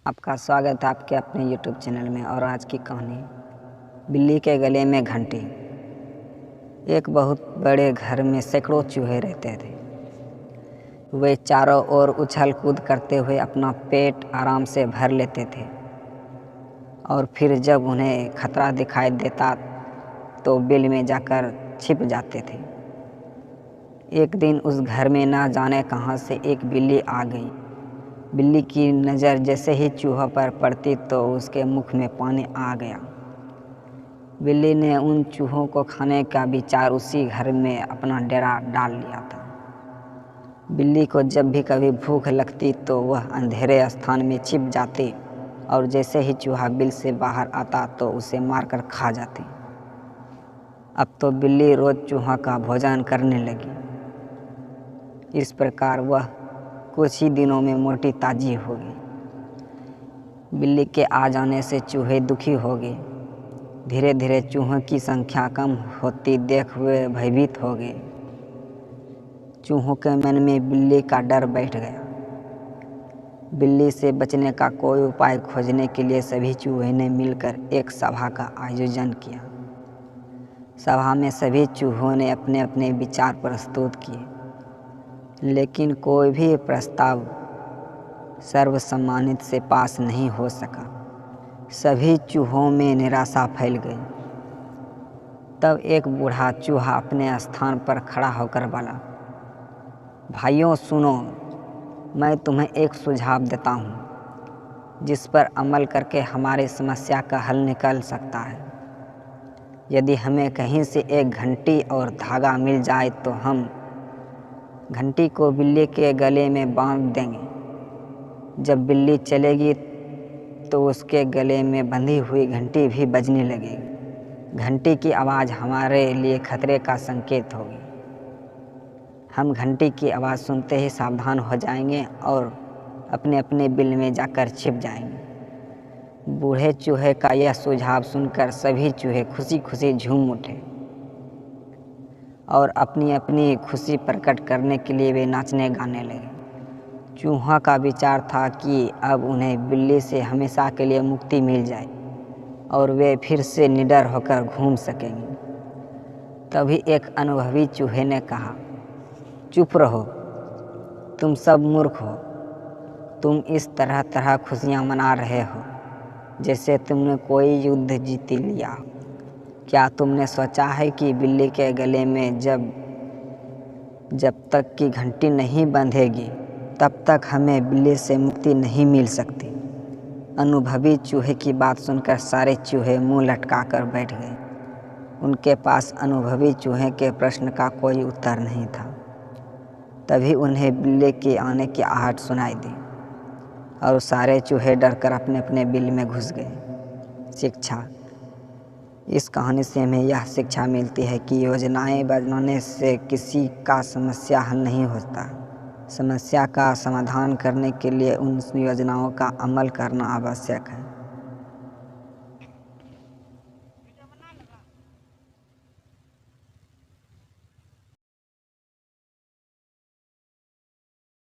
आपका स्वागत है आपके अपने YouTube चैनल में। और आज की कहानी बिल्ली के गले में घंटी। एक बहुत बड़े घर में सैकड़ों चूहे रहते थे। वे चारों ओर उछल कूद करते हुए अपना पेट आराम से भर लेते थे और फिर जब उन्हें खतरा दिखाई देता तो बिल में जाकर छिप जाते थे। एक दिन उस घर में ना जाने कहां से एक बिल्ली आ गई। बिल्ली की नज़र जैसे ही चूहों पर पड़ती तो उसके मुख में पानी आ गया। बिल्ली ने उन चूहों को खाने का विचार उसी घर में अपना डेरा डाल लिया था। बिल्ली को जब भी कभी भूख लगती तो वह अंधेरे स्थान में छिप जाती और जैसे ही चूहा बिल से बाहर आता तो उसे मारकर खा जाती। अब तो बिल्ली रोज़ चूहों का भोजन करने लगी। इस प्रकार वह कुछ ही दिनों में मोटी ताजी हो गई। बिल्ली के आ जाने से चूहे दुखी हो गए। धीरे धीरे चूहों की संख्या कम होती देख वे भयभीत हो गए। चूहों के मन में बिल्ली का डर बैठ गया। बिल्ली से बचने का कोई उपाय खोजने के लिए सभी चूहे ने मिलकर एक सभा का आयोजन किया। सभा में सभी चूहों ने अपने अपने विचार प्रस्तुत किए, लेकिन कोई भी प्रस्ताव सर्वसम्मति से पास नहीं हो सका। सभी चूहों में निराशा फैल गई। तब एक बूढ़ा चूहा अपने स्थान पर खड़ा होकर बोला, भाइयों सुनो, मैं तुम्हें एक सुझाव देता हूँ जिस पर अमल करके हमारी समस्या का हल निकल सकता है। यदि हमें कहीं से एक घंटी और धागा मिल जाए तो हम घंटी को बिल्ली के गले में बांध देंगे। जब बिल्ली चलेगी तो उसके गले में बंधी हुई घंटी भी बजने लगेगी। घंटी की आवाज़ हमारे लिए खतरे का संकेत होगी। हम घंटी की आवाज़ सुनते ही सावधान हो जाएंगे और अपने अपने बिल में जाकर छिप जाएंगे। बूढ़े चूहे का यह सुझाव सुनकर सभी चूहे खुशी खुशी झूम उठे और अपनी अपनी खुशी प्रकट करने के लिए वे नाचने गाने लगे। चूहों का विचार था कि अब उन्हें बिल्ली से हमेशा के लिए मुक्ति मिल जाए और वे फिर से निडर होकर घूम सकेंगे। तभी एक अनुभवी चूहे ने कहा, चुप रहो, तुम सब मूर्ख हो। तुम इस तरह तरह खुशियाँ मना रहे हो जैसे तुमने कोई युद्ध जीत लिया। क्या तुमने सोचा है कि बिल्ली के गले में जब तक की घंटी नहीं बंधेगी तब तक हमें बिल्ली से मुक्ति नहीं मिल सकती। अनुभवी चूहे की बात सुनकर सारे चूहे मुंह लटकाकर बैठ गए। उनके पास अनुभवी चूहे के प्रश्न का कोई उत्तर नहीं था। तभी उन्हें बिल्ली के आने की आहट सुनाई दी और सारे चूहे डरकर अपने अपने बिल में घुस गए। शिक्षा। इस कहानी से हमें यह शिक्षा मिलती है कि योजनाएं बनाने से किसी का समस्या हल नहीं होता। समस्या का समाधान करने के लिए उन योजनाओं का अमल करना आवश्यक है।